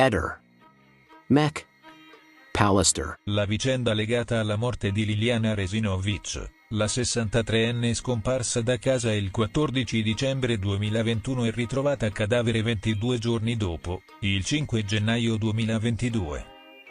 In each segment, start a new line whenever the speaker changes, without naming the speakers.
Eder. Mech. Pallister.
La vicenda legata alla morte di Liliana Resinovic, la 63enne scomparsa da casa il 14 dicembre 2021 e ritrovata cadavere 22 giorni dopo, il 5 gennaio 2022.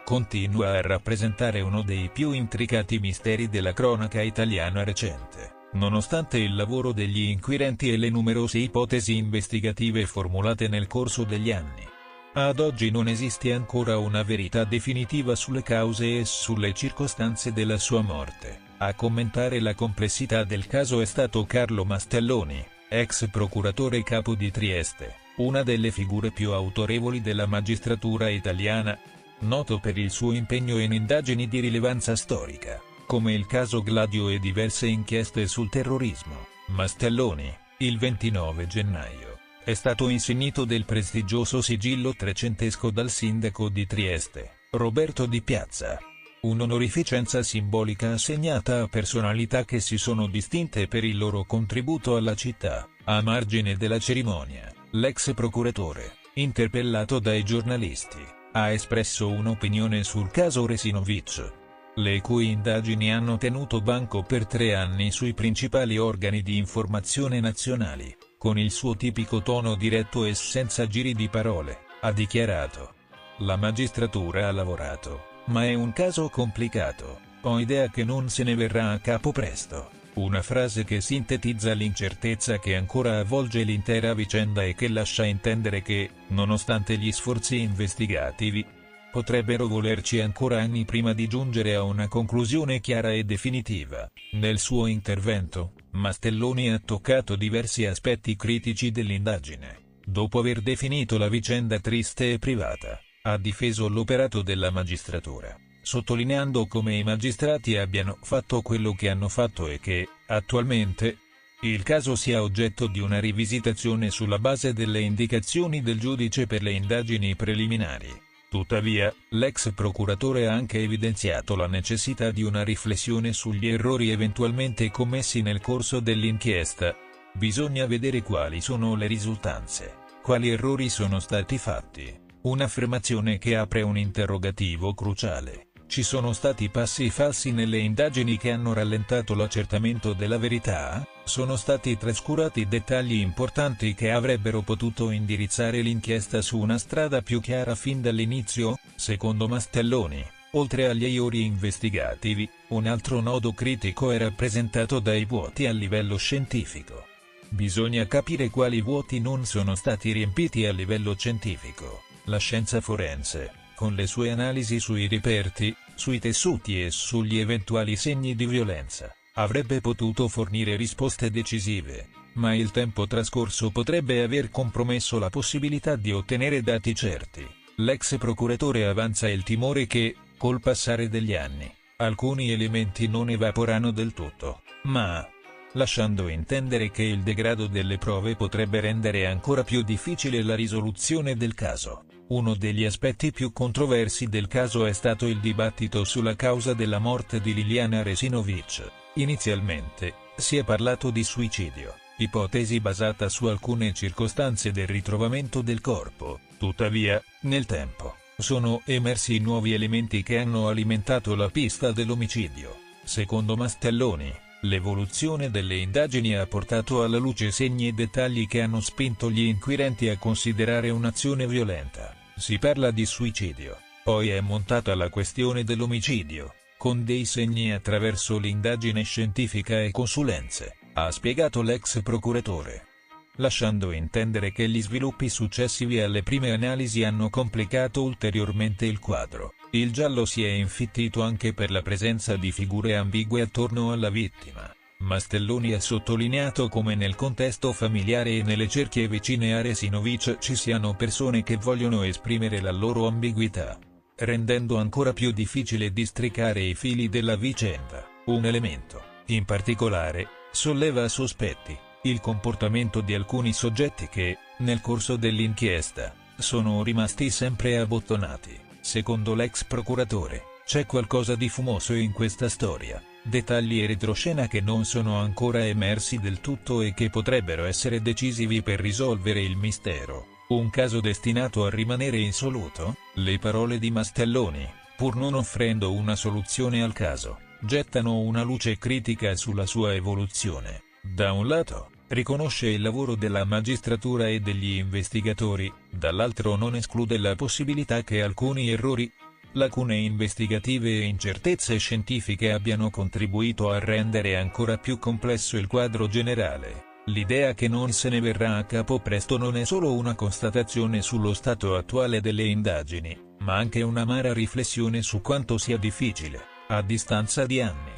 Continua a rappresentare uno dei più intricati misteri della cronaca italiana recente, nonostante il lavoro degli inquirenti e le numerose ipotesi investigative formulate nel corso degli anni. Ad oggi non esiste ancora una verità definitiva sulle cause e sulle circostanze della sua morte. A commentare la complessità del caso è stato Carlo Mastelloni, ex procuratore capo di Trieste, una delle figure più autorevoli della magistratura italiana, noto per il suo impegno in indagini di rilevanza storica, come il caso Gladio e diverse inchieste sul terrorismo. Mastelloni, il 29 gennaio, è stato insignito del prestigioso sigillo trecentesco dal sindaco di Trieste, Roberto Di Piazza. Un'onorificenza simbolica assegnata a personalità che si sono distinte per il loro contributo alla città. A margine della cerimonia, l'ex procuratore, interpellato dai giornalisti, ha espresso un'opinione sul caso Resinovic, le cui indagini hanno tenuto banco per 3 anni sui principali organi di informazione nazionali. Con il suo tipico tono diretto e senza giri di parole, ha dichiarato: "La magistratura ha lavorato, ma è un caso complicato, ho idea che non se ne verrà a capo presto". Una frase che sintetizza l'incertezza che ancora avvolge l'intera vicenda e che lascia intendere che, nonostante gli sforzi investigativi, potrebbero volerci ancora anni prima di giungere a una conclusione chiara e definitiva. Nel suo intervento, Mastelloni ha toccato diversi aspetti critici dell'indagine. Dopo aver definito la vicenda triste e privata, ha difeso l'operato della magistratura, sottolineando come i magistrati abbiano fatto quello che hanno fatto e che, attualmente, il caso sia oggetto di una rivisitazione sulla base delle indicazioni del giudice per le indagini preliminari. Tuttavia, l'ex procuratore ha anche evidenziato la necessità di una riflessione sugli errori eventualmente commessi nel corso dell'inchiesta. Bisogna vedere quali sono le risultanze, quali errori sono stati fatti. Un'affermazione che apre un interrogativo cruciale. Ci sono stati passi falsi nelle indagini che hanno rallentato l'accertamento della verità? Sono stati trascurati dettagli importanti che avrebbero potuto indirizzare l'inchiesta su una strada più chiara fin dall'inizio? Secondo Mastelloni, oltre agli errori investigativi, un altro nodo critico è rappresentato dai vuoti a livello scientifico. Bisogna capire quali vuoti non sono stati riempiti a livello scientifico. La scienza forense, con le sue analisi sui reperti, sui tessuti e sugli eventuali segni di violenza, avrebbe potuto fornire risposte decisive, ma il tempo trascorso potrebbe aver compromesso la possibilità di ottenere dati certi. L'ex procuratore avanza il timore che, col passare degli anni, alcuni elementi non evaporano del tutto, ma lasciando intendere che il degrado delle prove potrebbe rendere ancora più difficile la risoluzione del caso. Uno degli aspetti più controversi del caso è stato il dibattito sulla causa della morte di Liliana Resinovic. Inizialmente, si è parlato di suicidio, ipotesi basata su alcune circostanze del ritrovamento del corpo. Tuttavia, nel tempo, sono emersi nuovi elementi che hanno alimentato la pista dell'omicidio. Secondo Mastelloni, l'evoluzione delle indagini ha portato alla luce segni e dettagli che hanno spinto gli inquirenti a considerare un'azione violenta. Si parla di suicidio, poi è montata la questione dell'omicidio, con dei segni attraverso l'indagine scientifica e consulenze, ha spiegato l'ex procuratore, lasciando intendere che gli sviluppi successivi alle prime analisi hanno complicato ulteriormente il quadro. Il giallo si è infittito anche per la presenza di figure ambigue attorno alla vittima. Mastelloni ha sottolineato come nel contesto familiare e nelle cerchie vicine a Resinovic ci siano persone che vogliono esprimere la loro ambiguità, rendendo ancora più difficile districare i fili della vicenda. Un elemento, in particolare, solleva sospetti: il comportamento di alcuni soggetti che, nel corso dell'inchiesta, sono rimasti sempre abbottonati. Secondo l'ex procuratore, c'è qualcosa di fumoso in questa storia, dettagli e retroscena che non sono ancora emersi del tutto e che potrebbero essere decisivi per risolvere il mistero. Un caso destinato a rimanere insoluto? Le parole di Mastelloni, pur non offrendo una soluzione al caso, gettano una luce critica sulla sua evoluzione. Da un lato, riconosce il lavoro della magistratura e degli investigatori, dall'altro non esclude la possibilità che alcuni errori, lacune investigative e incertezze scientifiche abbiano contribuito a rendere ancora più complesso il quadro generale. L'idea che non se ne verrà a capo presto non è solo una constatazione sullo stato attuale delle indagini, ma anche un'amara riflessione su quanto sia difficile, a distanza di anni,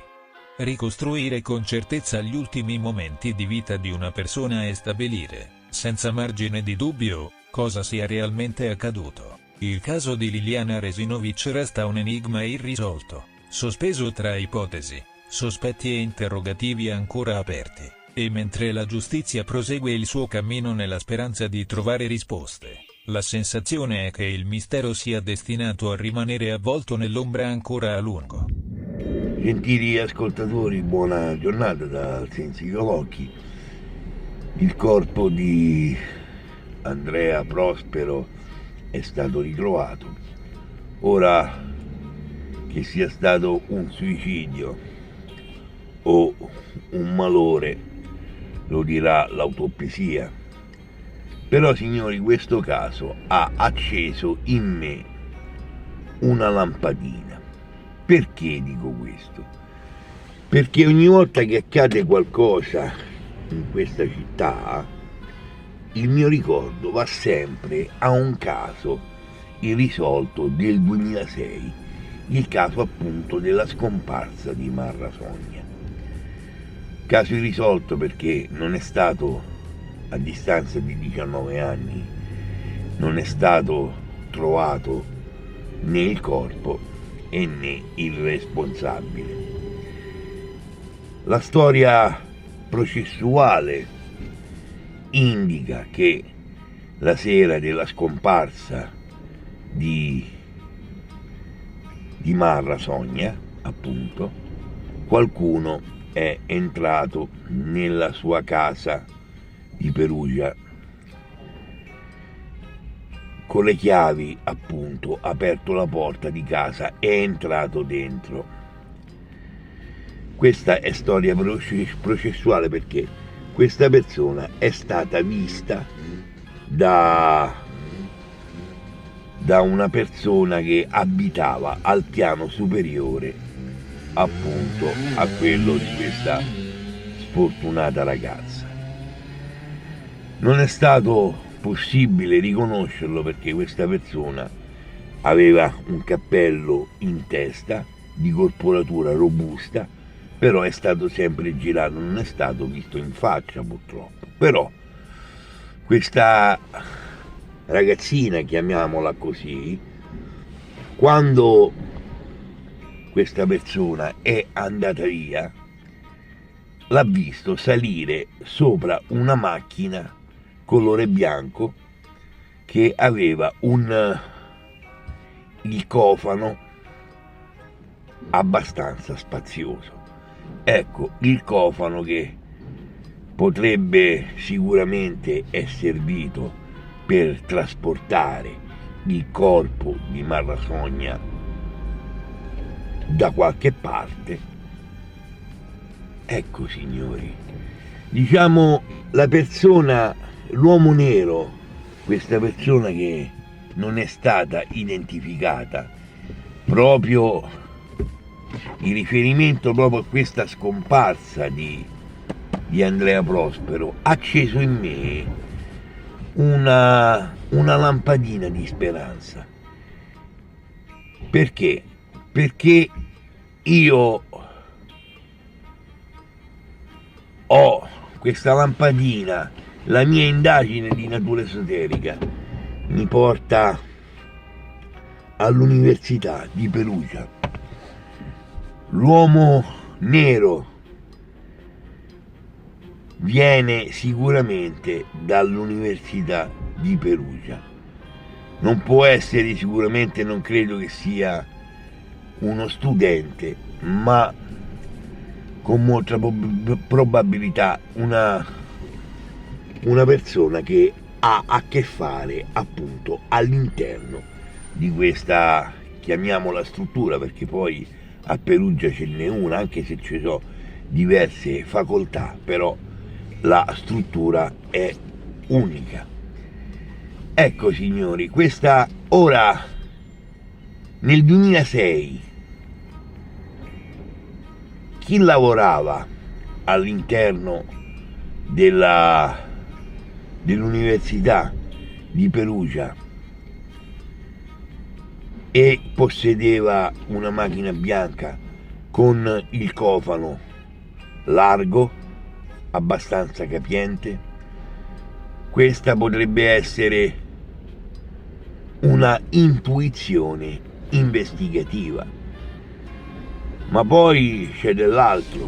ricostruire con certezza gli ultimi momenti di vita di una persona e stabilire, senza margine di dubbio, cosa sia realmente accaduto. Il caso di Liliana Resinovic resta un enigma irrisolto, sospeso tra ipotesi, sospetti e interrogativi ancora aperti. E mentre la giustizia prosegue il suo cammino nella speranza di trovare risposte, la sensazione è che il mistero sia destinato a rimanere avvolto nell'ombra ancora a lungo.
Gentili ascoltatori, buona giornata da Sensio Locchi. Il corpo di Andrea Prospero è stato ritrovato. Ora, che sia stato un suicidio o un malore, lo dirà l'autopsia. Però, signori, questo caso ha acceso in me una lampadina. Perché dico questo? Perché ogni volta che accade qualcosa in questa città, il mio ricordo va sempre a un caso irrisolto del 2006, il caso appunto della scomparsa di Marra Sogna. Caso irrisolto perché non è stato, a distanza di 19 anni, non è stato trovato né il corpo e né il responsabile. La storia processuale indica che la sera della scomparsa di Marra Sogna, appunto, qualcuno è entrato nella sua casa di Perugia con le chiavi, appunto, aperto la porta di casa e è entrato dentro. Questa è storia processuale perché questa persona è stata vista da una persona che abitava al piano superiore, appunto, a quello di questa sfortunata ragazza. Non è stato possibile riconoscerlo perché questa persona aveva un cappello in testa di corporatura robusta, però è stato sempre girato, non è stato visto in faccia purtroppo. Però questa ragazzina, chiamiamola così, quando questa persona è andata via, l'ha visto salire sopra una macchina colore bianco che aveva il cofano abbastanza spazioso. Ecco, il cofano che potrebbe sicuramente essere servito per trasportare il corpo di Marra Sogna da qualche parte. Ecco, signori, diciamo la persona, l'uomo nero, questa persona che non è stata identificata, proprio in riferimento proprio a questa scomparsa di Andrea Prospero, ha acceso in me una lampadina di speranza. Perché? Perché io ho questa lampadina, la mia indagine di natura esoterica mi porta all'Università di Perugia. L'uomo nero viene sicuramente dall'Università di Perugia. Non può essere sicuramente, non credo che sia uno studente, ma con molta probabilità una persona che ha a che fare appunto all'interno di questa, chiamiamola struttura, perché poi a Perugia ce n'è una, anche se ci sono diverse facoltà, però la struttura è unica. Ecco signori, questa ora nel 2006 chi lavorava all'interno dell'Università di Perugia e possedeva una macchina bianca con il cofano largo, abbastanza capiente, questa potrebbe essere una intuizione investigativa. Ma poi c'è dell'altro,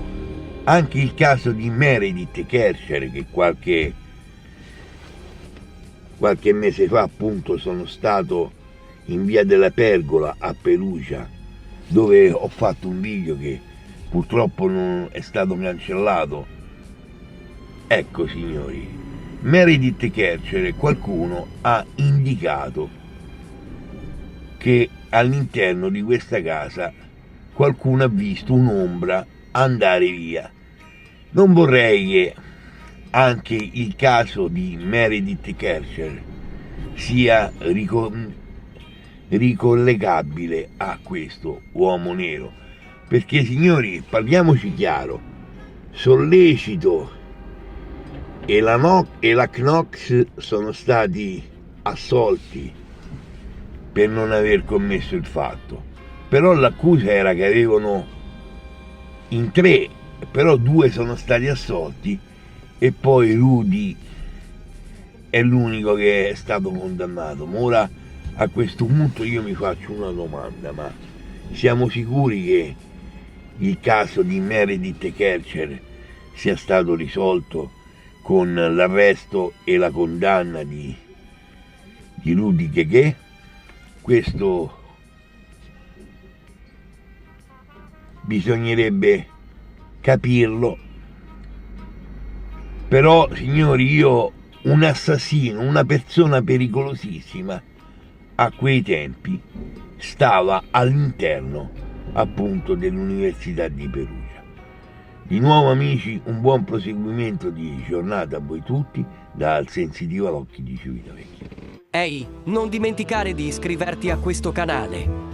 anche il caso di Meredith Kercher, che qualche mese fa appunto sono stato in via della Pergola a Perugia, dove ho fatto un video che purtroppo non è stato cancellato. Ecco signori, Meredith Kercher, qualcuno ha indicato che all'interno di questa casa qualcuno ha visto un'ombra andare via. Non vorrei che anche il caso di Meredith Kercher sia ricollegabile a questo uomo nero, perché signori, parliamoci chiaro, Sollecito e la Knox sono stati assolti per non aver commesso il fatto, però l'accusa era che avevano in 3, però 2 sono stati assolti e poi Rudy è l'unico che è stato condannato. Ma ora a questo punto io mi faccio una domanda: ma siamo sicuri che il caso di Meredith Kercher sia stato risolto con l'arresto e la condanna di Rudy Keke? Questo bisognerebbe capirlo. Però signori, io un assassino, una persona pericolosissima a quei tempi stava all'interno appunto dell'Università di Perugia. Di nuovo amici, un buon proseguimento di giornata a voi tutti dal Sensitivo Alocchi di Civitavecchia.
Ehi, non dimenticare di iscriverti a questo canale.